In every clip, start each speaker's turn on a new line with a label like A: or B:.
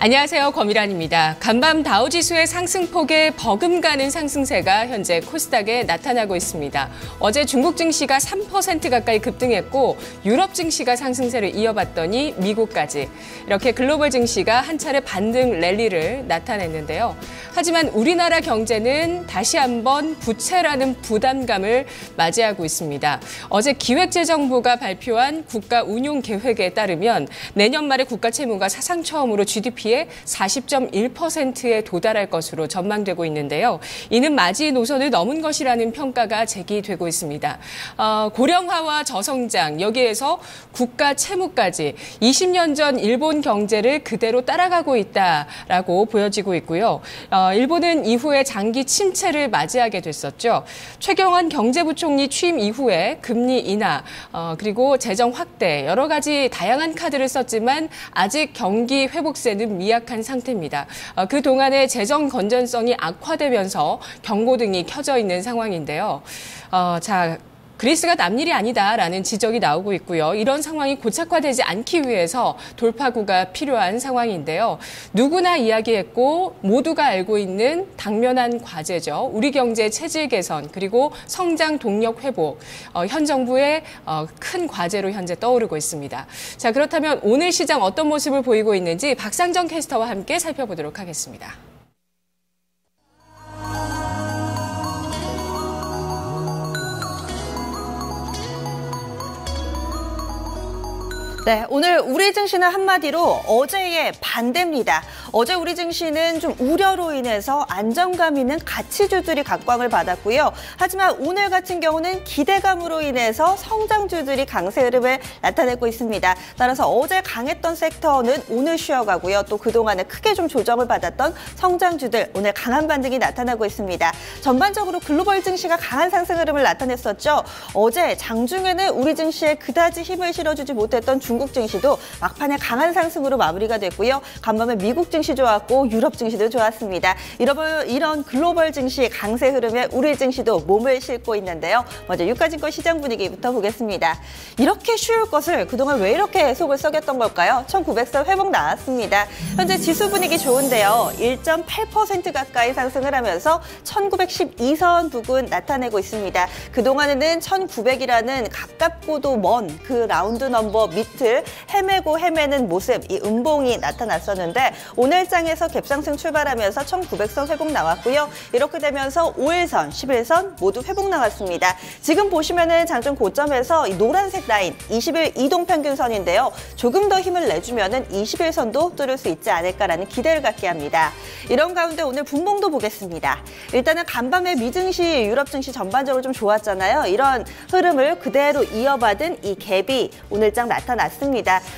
A: 안녕하세요. 권미란입니다. 간밤 다우지수의 상승폭에 버금가는 상승세가 현재 코스닥에 나타나고 있습니다. 어제 중국 증시가 3% 가까이 급등했고 유럽 증시가 상승세를 이어봤더니 미국까지 이렇게 글로벌 증시가 한 차례 반등 랠리를 나타냈는데요. 하지만 우리나라 경제는 다시 한번 부채라는 부담감을 맞이하고 있습니다. 어제 기획재정부가 발표한 국가 운용 계획에 따르면 내년 말에 국가 채무가 사상 처음으로 GDP의 40.1%에 도달할 것으로 전망되고 있는데요. 이는 마지 노선을 넘은 것이라는 평가가 제기되고 있습니다. 고령화와 저성장, 여기에서 국가 채무까지 20년 전 일본 경제를 그대로 따라가고 있다라고 보여지고 있고요. 일본은 이후에 장기 침체를 맞이하게 됐었죠. 최경환 경제부총리 취임 이후에 금리 인하, 그리고 재정 확대, 여러 가지 다양한 카드를 썼지만 아직 경기 회복세는 미약한 상태입니다. 그동안의 재정 건전성이 악화되면서 경고등이 켜져 있는 상황인데요. 그리스가 남일이 아니다라는 지적이 나오고 있고요. 이런 상황이 고착화되지 않기 위해서 돌파구가 필요한 상황인데요. 누구나 이야기했고 모두가 알고 있는 당면한 과제죠. 우리 경제 체질 개선 그리고 성장 동력 회복. 현 정부의 큰 과제로 현재 떠오르고 있습니다. 자, 그렇다면 오늘 시장 어떤 모습을 보이고 있는지 박상정 캐스터와 함께 살펴보도록 하겠습니다.
B: 네, 오늘 우리 증시는 한마디로 어제의 반대입니다. 어제 우리 증시는 좀 우려로 인해서 안정감 있는 가치주들이 각광을 받았고요. 하지만 오늘 같은 경우는 기대감으로 인해서 성장주들이 강세 흐름을 나타내고 있습니다. 따라서 어제 강했던 섹터는 오늘 쉬어가고요. 또 그동안에 크게 좀 조정을 받았던 성장주들 오늘 강한 반등이 나타나고 있습니다. 전반적으로 글로벌 증시가 강한 상승 흐름을 나타냈었죠. 어제 장중에는 우리 증시에 그다지 힘을 실어주지 못했던 중국 증시도 막판에 강한 상승으로 마무리가 됐고요. 간밤에 미국 증시 좋았고 유럽 증시도 좋았습니다. 이런 글로벌 증시 강세 흐름에 우리 증시도 몸을 싣고 있는데요. 먼저 유가증권 시장 분위기부터 보겠습니다. 이렇게 쉬울 것을 그동안 왜 이렇게 속을 썩였던 걸까요? 1900선 회복 나왔습니다. 현재 지수 분위기 좋은데요. 1.8% 가까이 상승을 하면서 1912선 부근 나타내고 있습니다. 그동안에는 1900이라는 가깝고도 먼 그 라운드 넘버 밑을 헤매고 헤매는 모습, 이 음봉이 나타났었는데 오늘 장에서 갭상승 출발하면서 1900선 회복 나왔고요. 이렇게 되면서 5일선, 11선 모두 회복 나왔습니다. 지금 보시면은 장중 고점에서 이 노란색 라인 20일 이동평균선인데요. 조금 더 힘을 내주면은 21선도 뚫을 수 있지 않을까라는 기대를 갖게 합니다. 이런 가운데 오늘 분봉도 보겠습니다. 일단은 간밤에 미증시, 유럽 증시 전반적으로 좀 좋았잖아요. 이런 흐름을 그대로 이어받은 이 갭이 오늘 장 나타났습니다.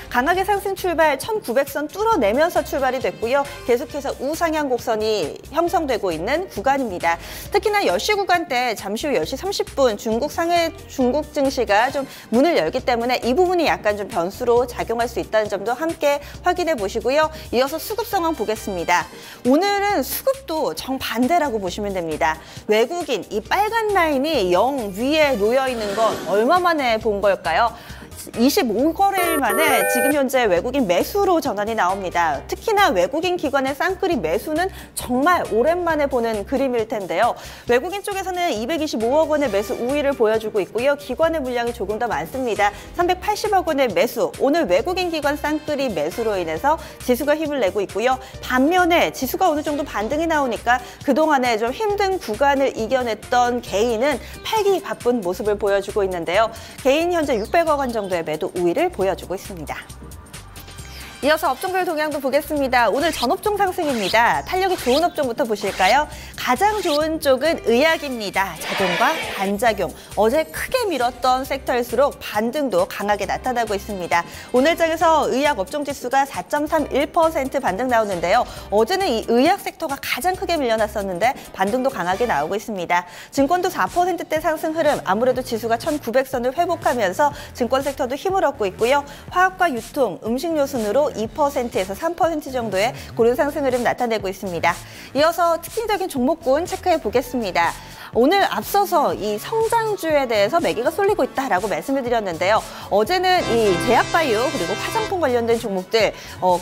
B: 강하게 상승 출발 1900선 뚫어내면서 출발이 됐고요. 계속해서 우상향 곡선이 형성되고 있는 구간입니다. 특히나 10시 구간대 잠시 후 10시 30분 중국 증시가 좀 문을 열기 때문에 이 부분이 약간 좀 변수로 작용할 수 있다는 점도 함께 확인해 보시고요. 이어서 수급 상황 보겠습니다. 오늘은 수급도 정반대라고 보시면 됩니다. 외국인 이 빨간 라인이 0 위에 놓여 있는 건 얼마 만에 본 걸까요? 25거래일 만에 지금 현재 외국인 매수로 전환이 나옵니다. 특히나 외국인 기관의 쌍끌이 매수는 정말 오랜만에 보는 그림일 텐데요. 외국인 쪽에서는 225억 원의 매수 우위를 보여주고 있고요. 기관의 물량이 조금 더 많습니다. 380억 원의 매수, 오늘 외국인 기관 쌍끌이 매수로 인해서 지수가 힘을 내고 있고요. 반면에 지수가 어느 정도 반등이 나오니까 그동안에 좀 힘든 구간을 이겨냈던 개인은 패기 바쁜 모습을 보여주고 있는데요. 개인 현재 600억 원 정도의 매도 우위를 보여주고 있습니다. 이어서 업종별 동향도 보겠습니다. 오늘 전업종 상승입니다. 탄력이 좋은 업종부터 보실까요? 가장 좋은 쪽은 의학입니다. 작용과 반작용. 어제 크게 밀었던 섹터일수록 반등도 강하게 나타나고 있습니다. 오늘 장에서 의학 업종 지수가 4.31% 반등 나오는데요. 어제는 이 의학 섹터가 가장 크게 밀려났었는데 반등도 강하게 나오고 있습니다. 증권도 4%대 상승 흐름, 아무래도 지수가 1900선을 회복하면서 증권 섹터도 힘을 얻고 있고요. 화학과 유통, 음식료 순으로 한마디로 2%에서 3% 정도의 고른 상승 흐름 나타내고 있습니다. 이어서 특징적인 종목군 체크해 보겠습니다. 오늘 앞서서 이 성장주에 대해서 매기가 쏠리고 있다라고 말씀을 드렸는데요. 어제는 이 제약바이오 그리고 화장품 관련된 종목들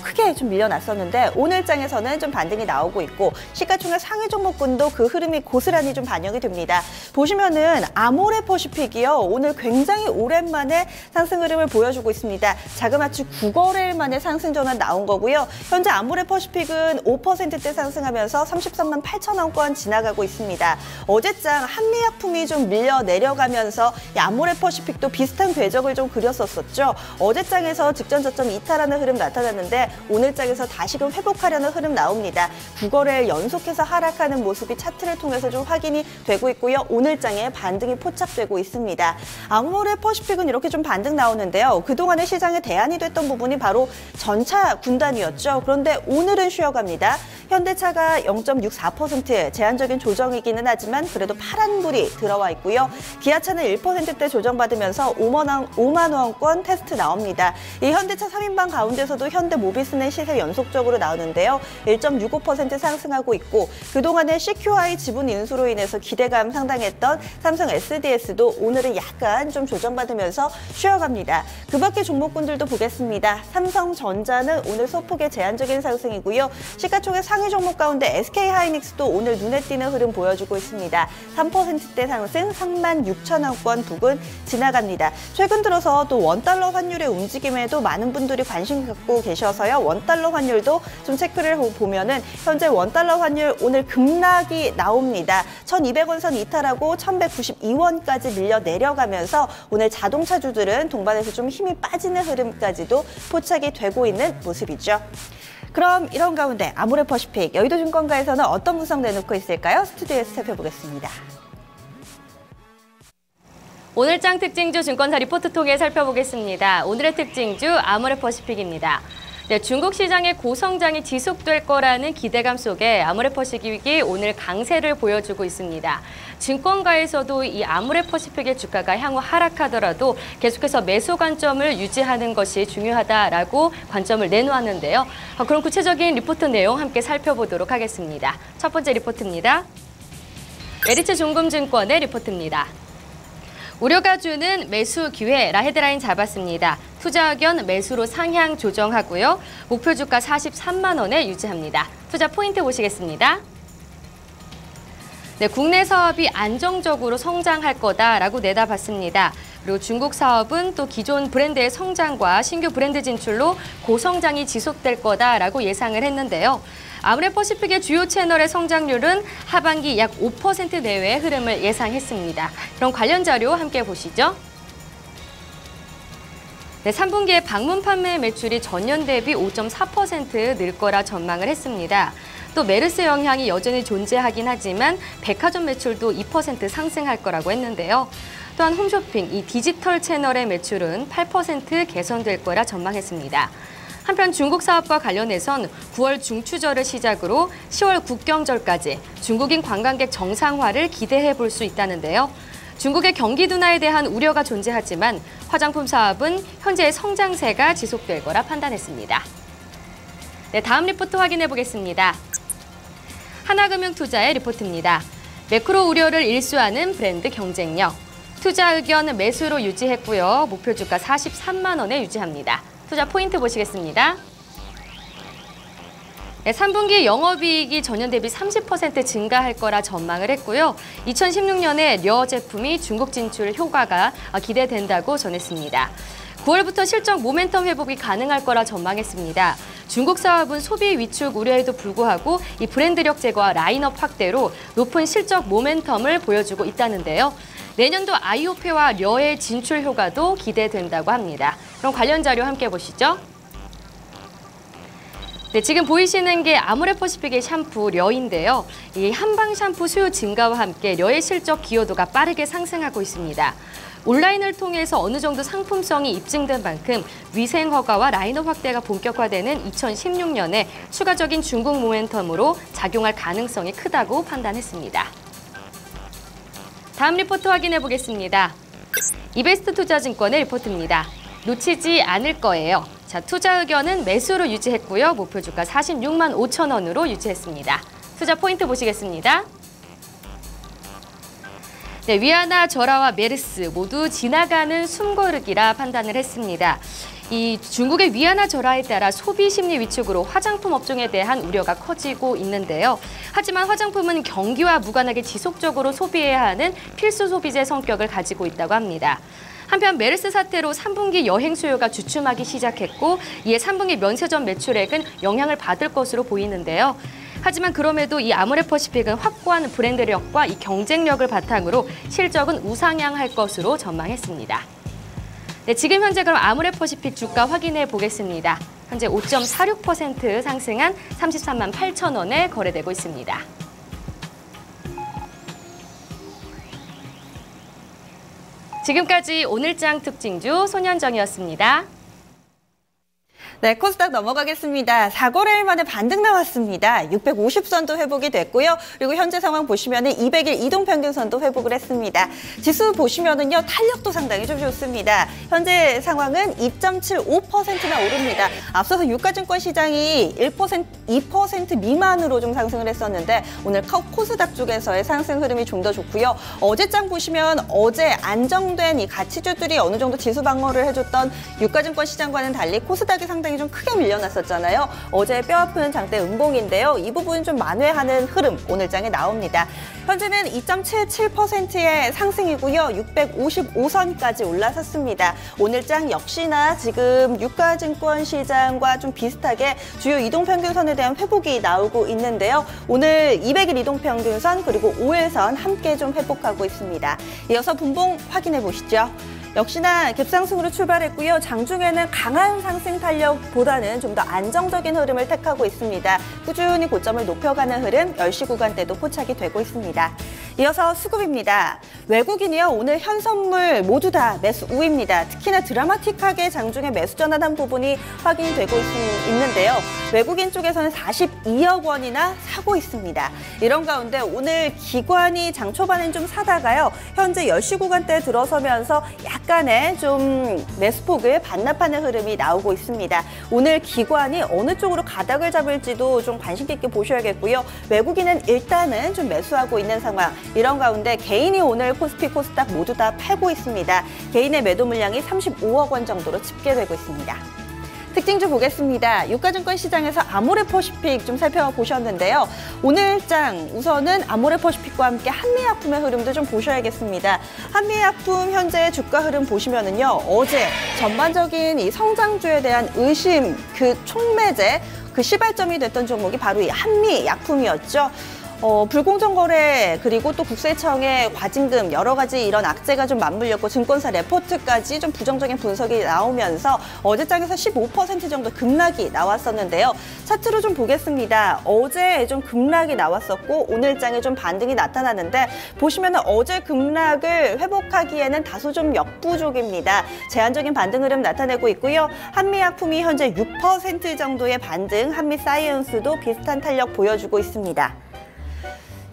B: 크게 좀 밀려났었는데 오늘 장에서는 좀 반등이 나오고 있고 시가총액 상위 종목군도 그 흐름이 고스란히 좀 반영이 됩니다. 보시면은 아모레퍼시픽이요. 오늘 굉장히 오랜만에 상승 흐름을 보여주고 있습니다. 자그마치 9거래일 만에 상승 전환 나온 거고요. 현재 아모레퍼시픽은 5%대 상승하면서 33만 8천 원권 지나가고 있습니다. 어제장 한미약품이 좀 밀려 내려가면서 이 아모레퍼시픽도 비슷한 궤적을 좀 그렸었죠. 어제장에서 직전 저점 이탈하는 흐름 나타났는데 오늘장에서 다시금 회복하려는 흐름 나옵니다. 9거래일 연속해서 하락하는 모습이 차트를 통해서 좀 확인이 되고 있고요. 오늘장에 반등이 포착되고 있습니다. 아모레퍼시픽은 이렇게 좀 반등 나오는데요. 그동안의 시장에 대안이 됐던 부분이 바로 전차 군단이었죠. 그런데 오늘은 쉬어갑니다. 현대차가 0.64% 제한적인 조정이기는 하지만 그래도 파란불이 들어와 있고요. 기아차는 1%대 조정받으면서 5만 원권 테스트 나옵니다. 이 현대차 3인방 가운데서도 현대모비스는 시세 연속적으로 나오는데요. 1.65% 상승하고 있고 그동안의 CQI 지분 인수로 인해서 기대감 상당했던 삼성 SDS도 오늘은 약간 좀 조정받으면서 쉬어갑니다. 그 밖에 종목군들도 보겠습니다. 삼성전자는 오늘 소폭의 제한적인 상승이고요. 시가총액 상위 종목 가운데 SK하이닉스도 오늘 눈에 띄는 흐름 보여주고 있습니다. 3%대 상승 3만 6천 원권 부근 지나갑니다. 최근 들어서 또 원달러 환율의 움직임에도 많은 분들이 관심 갖고 계셔서요. 원달러 환율도 좀 체크를 보면은 현재 원달러 환율 오늘 급락이 나옵니다. 1,200원 선 이탈하고 1,192원까지 밀려 내려가면서 오늘 자동차주들은 동반해서 좀 힘이 빠지는 흐름까지도 포착이 되고 있는 모습이죠. 그럼 이런 가운데 아모레퍼시픽 여의도증권가에서는 어떤 분석 내놓고 있을까요? 스튜디오에서 살펴보겠습니다.
C: 오늘장 특징주 증권사 리포트 통해 살펴보겠습니다. 오늘의 특징주 아모레퍼시픽입니다. 네, 중국 시장의 고성장이 지속될 거라는 기대감 속에 아모레퍼시픽이 오늘 강세를 보여주고 있습니다. 증권가에서도 이 아모레퍼시픽의 주가가 향후 하락하더라도 계속해서 매수 관점을 유지하는 것이 중요하다라고 관점을 내놓았는데요. 그럼 구체적인 리포트 내용 함께 살펴보도록 하겠습니다. 첫 번째 리포트입니다. 메리츠 종금증권의 리포트입니다. 우려가 주는 매수 기회라 헤드라인 잡았습니다. 투자 의견 매수로 상향 조정하고요. 목표 주가 43만 원에 유지합니다. 투자 포인트 보시겠습니다. 네, 국내 사업이 안정적으로 성장할 거다라고 내다봤습니다. 그리고 중국 사업은 또 기존 브랜드의 성장과 신규 브랜드 진출로 고성장이 지속될 거다라고 예상을 했는데요. 아모레퍼시픽의 주요 채널의 성장률은 하반기 약 5% 내외의 흐름을 예상했습니다. 그럼 관련 자료 함께 보시죠. 네, 3분기에 방문 판매 매출이 전년 대비 5.4% 늘 거라 전망을 했습니다. 또 메르스 영향이 여전히 존재하긴 하지만 백화점 매출도 2% 상승할 거라고 했는데요. 또한 홈쇼핑, 이 디지털 채널의 매출은 8% 개선될 거라 전망했습니다. 한편 중국 사업과 관련해선 9월 중추절을 시작으로 10월 국경절까지 중국인 관광객 정상화를 기대해 볼 수 있다는데요. 중국의 경기 둔화에 대한 우려가 존재하지만 화장품 사업은 현재의 성장세가 지속될 거라 판단했습니다. 네, 다음 리포트 확인해 보겠습니다. 하나금융투자의 리포트입니다. 매크로 우려를 일수하는 브랜드 경쟁력. 투자 의견 매수로 유지했고요. 목표 주가 43만 원에 유지합니다. 투자 포인트 보시겠습니다. 네, 3분기 영업이익이 전년 대비 30% 증가할 거라 전망을 했고요. 2016년에 려 제품이 중국 진출 효과가 기대된다고 전했습니다. 9월부터 실적 모멘텀 회복이 가능할 거라 전망했습니다. 중국 사업은 소비 위축 우려에도 불구하고 이 브랜드력 제거와 라인업 확대로 높은 실적 모멘텀을 보여주고 있다는데요. 내년도 아이오페와 려의 진출 효과도 기대된다고 합니다. 그럼 관련 자료 함께 보시죠. 네, 지금 보이시는 게 아모레퍼시픽의 샴푸 려인데요. 이 한방 샴푸 수요 증가와 함께 려의 실적 기여도가 빠르게 상승하고 있습니다. 온라인을 통해서 어느 정도 상품성이 입증된 만큼 위생 허가와 라인업 확대가 본격화되는 2016년에 추가적인 중국 모멘텀으로 작용할 가능성이 크다고 판단했습니다. 다음 리포트 확인해 보겠습니다. 이베스트 투자증권의 리포트입니다. 놓치지 않을 거예요. 자, 투자 의견은 매수로 유지했고요. 목표 주가 46만 5천 원으로 유지했습니다. 투자 포인트 보시겠습니다. 네, 위아나 저라와 메르스 모두 지나가는 숨고르기라 판단을 했습니다. 이 중국의 위아나 저라에 따라 소비 심리 위축으로 화장품 업종에 대한 우려가 커지고 있는데요. 하지만 화장품은 경기와 무관하게 지속적으로 소비해야 하는 필수 소비재 성격을 가지고 있다고 합니다. 한편 메르스 사태로 3분기 여행 수요가 주춤하기 시작했고 이에 3분기 면세점 매출액은 영향을 받을 것으로 보이는데요. 하지만 그럼에도 이 아모레퍼시픽은 확고한 브랜드력과 이 경쟁력을 바탕으로 실적은 우상향할 것으로 전망했습니다. 네, 지금 현재 그럼 아모레퍼시픽 주가 확인해 보겠습니다. 현재 5.46% 상승한 33만 8천 원에 거래되고 있습니다. 지금까지 오늘장 특징주 손현정이었습니다.
B: 네, 코스닥 넘어가겠습니다. 4거래일 만에 반등 나왔습니다. 650선도 회복이 됐고요. 그리고 현재 상황 보시면은 200일 이동평균선도 회복을 했습니다. 지수 보시면은요, 탄력도 상당히 좀 좋습니다. 현재 상황은 2.75%나 오릅니다. 앞서서 유가증권 시장이 2% 미만으로 좀 상승을 했었는데 오늘 코스닥 쪽에서의 상승 흐름이 좀 더 좋고요. 어제장 보시면 어제 안정된 이 가치주들이 어느 정도 지수 방어를 해줬던 유가증권 시장과는 달리 코스닥이 상당히 좀 크게 밀려났었잖아요. 어제 뼈아픈 장대 음봉인데요. 이 부분 좀 만회하는 흐름 오늘장에 나옵니다. 현재는 2.77%의 상승이고요. 655선까지 올라섰습니다. 오늘장 역시나 지금 유가증권 시장과 좀 비슷하게 주요 이동평균선에 대한 회복이 나오고 있는데요. 오늘 200일 이동평균선 그리고 5일선 함께 좀 회복하고 있습니다. 이어서 분봉 확인해 보시죠. 역시나 갭상승으로 출발했고요. 장중에는 강한 상승 탄력보다는 좀 더 안정적인 흐름을 택하고 있습니다. 꾸준히 고점을 높여가는 흐름 10시 구간대도 포착이 되고 있습니다. 이어서 수급입니다. 외국인이요. 오늘 현선물 모두 다 매수 우입니다. 특히나 드라마틱하게 장중에 매수 전환한 부분이 확인이 되고 있는데요. 외국인 쪽에서는 42억 원이나 사고 있습니다. 이런 가운데 오늘 기관이 장 초반엔 좀 사다가요. 현재 10시 구간대에 들어서면서 약간의 좀 매수폭을 반납하는 흐름이 나오고 있습니다. 오늘 기관이 어느 쪽으로 가닥을 잡을지도 좀 관심 깊게 보셔야겠고요. 외국인은 일단은 좀 매수하고 있는 상황. 이런 가운데 개인이 오늘 코스피, 코스닥 모두 다 팔고 있습니다. 개인의 매도 물량이 35억 원 정도로 집계되고 있습니다. 특징주 보겠습니다. 유가증권 시장에서 아모레퍼시픽 좀 살펴보셨는데요. 오늘장 우선은 아모레퍼시픽과 함께 한미약품의 흐름도 좀 보셔야겠습니다. 한미약품 현재 주가 흐름 보시면은요. 어제 전반적인 이 성장주에 대한 의심, 그 촉매제, 그 시발점이 됐던 종목이 바로 이 한미약품이었죠. 불공정 거래 그리고 또 국세청의 과징금 여러 가지 이런 악재가 좀 맞물렸고 증권사 레포트까지 좀 부정적인 분석이 나오면서 어제장에서 15% 정도 급락이 나왔었는데요. 차트로 좀 보겠습니다. 어제 좀 급락이 나왔었고 오늘장에 좀 반등이 나타나는데 보시면 어제 급락을 회복하기에는 다소 좀 역부족입니다. 제한적인 반등 흐름 나타내고 있고요. 한미약품이 현재 6% 정도의 반등, 한미사이언스도 비슷한 탄력 보여주고 있습니다.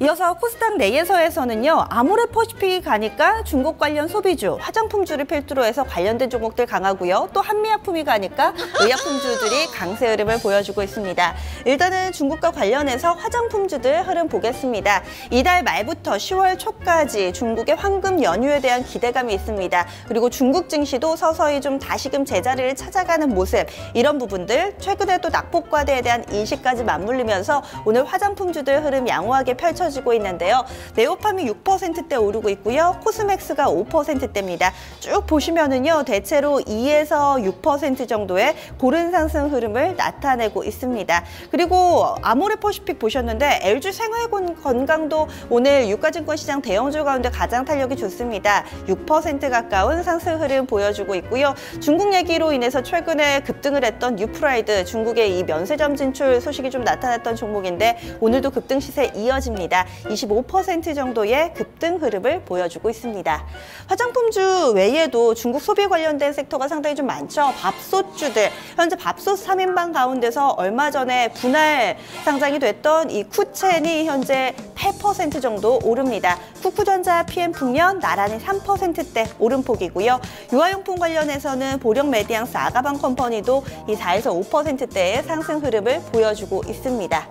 B: 이어서 코스닥 내에서에서는요. 아모레퍼시픽이 가니까 중국 관련 소비주, 화장품주를 필두로 해서 관련된 종목들 강하고요. 또 한미약품이 가니까 의약품주들이 강세 흐름을 보여주고 있습니다. 일단은 중국과 관련해서 화장품주들 흐름 보겠습니다. 이달 말부터 10월 초까지 중국의 황금 연휴에 대한 기대감이 있습니다. 그리고 중국 증시도 서서히 좀 다시금 제자리를 찾아가는 모습, 이런 부분들 최근에 또 낙폭과대에 대한 인식까지 맞물리면서 오늘 화장품주들 흐름 양호하게 펼쳐지고 있는데요. 네오팜이 6%대 오르고 있고요. 코스맥스가 5%대입니다. 쭉 보시면은요. 대체로 2에서 6% 정도의 고른 상승 흐름을 나타내고 있습니다. 그리고 아모레퍼시픽 보셨는데 LG 생활건강도 오늘 유가증권 시장 대형주 가운데 가장 탄력이 좋습니다. 6% 가까운 상승 흐름 보여주고 있고요. 중국 얘기로 인해서 최근에 급등을 했던 뉴프라이드, 중국의 이 면세점 진출 소식이 좀 나타났던 종목인데 오늘도 급등 시세 이어집니다. 있습니다. 25% 정도의 급등 흐름을 보여주고 있습니다. 화장품주 외에도 중국 소비 관련된 섹터가 상당히 좀 많죠. 밥솥주들, 현재 밥솥 3인방 가운데서 얼마 전에 분할 상장이 됐던 이 쿠첸이 현재 8% 정도 오릅니다. 쿠쿠전자, PM풍면 나란히 3%대 오름폭이고요. 유아용품 관련해서는 보령 메디앙스 아가방 컴퍼니도 이 4에서 5%대의 상승 흐름을 보여주고 있습니다.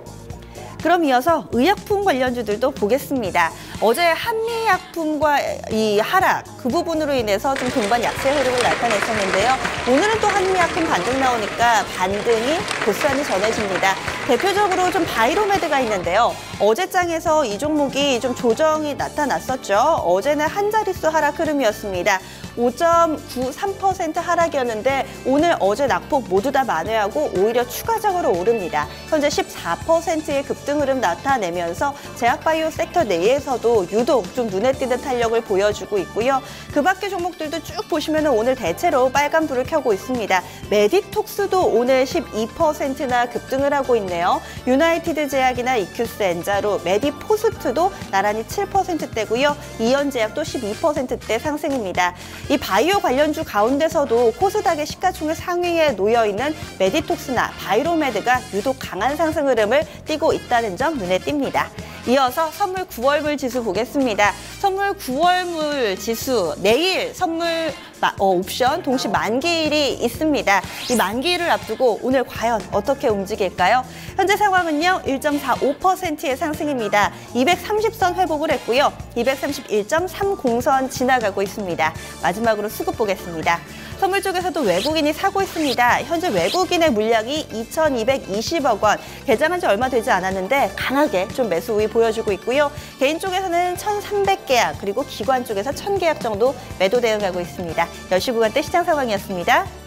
B: 그럼 이어서 의약품 관련주들도 보겠습니다. 어제 한미약품과 이 하락, 그 부분으로 인해서 좀 동반 약세 흐름을 나타냈었는데요. 오늘은 또 한미약품 반등 나오니까 반등이 고스란히 전해집니다. 대표적으로 좀 바이로메드가 있는데요. 어제장에서 이 종목이 좀 조정이 나타났었죠. 어제는 한 자릿수 하락 흐름이었습니다. 5.93% 하락이었는데 오늘 어제 낙폭 모두 다 만회하고 오히려 추가적으로 오릅니다. 현재 14%의 급등 흐름 나타내면서 제약바이오 섹터 내에서도 유독 좀 눈에 띄는 탄력을 보여주고 있고요. 그 밖의 종목들도 쭉 보시면 오늘 대체로 빨간불을 켜고 있습니다. 메디톡스도 오늘 12%나 급등을 하고 있네요. 유나이티드 제약이나 이큐스 엔자로, 메디포스트도 나란히 7%대고요. 이연제약도 12%대 상승입니다. 이 바이오 관련주 가운데서도 코스닥의 시가총액 상위에 놓여있는 메디톡스나 바이로메드가 유독 강한 상승 흐름을 띠고 있다는 점 눈에 띕니다. 이어서 선물 9월물 지수 보겠습니다. 선물 9월물 지수, 내일 선물 옵션 동시 만기일이 있습니다. 이 만기일을 앞두고 오늘 과연 어떻게 움직일까요? 현재 상황은요, 1.45%의 상승입니다. 230선 회복을 했고요. 231.30선 지나가고 있습니다. 마지막으로 수급 보겠습니다. 선물 쪽에서도 외국인이 사고 있습니다. 현재 외국인의 물량이 2,220억 원, 개장한 지 얼마 되지 않았는데 강하게 좀 매수 우위 보여주고 있고요. 개인 쪽에서는 1,300계약, 그리고 기관 쪽에서 1,000계약 정도 매도 대응하고 있습니다. 10시 구간대 시장 상황이었습니다.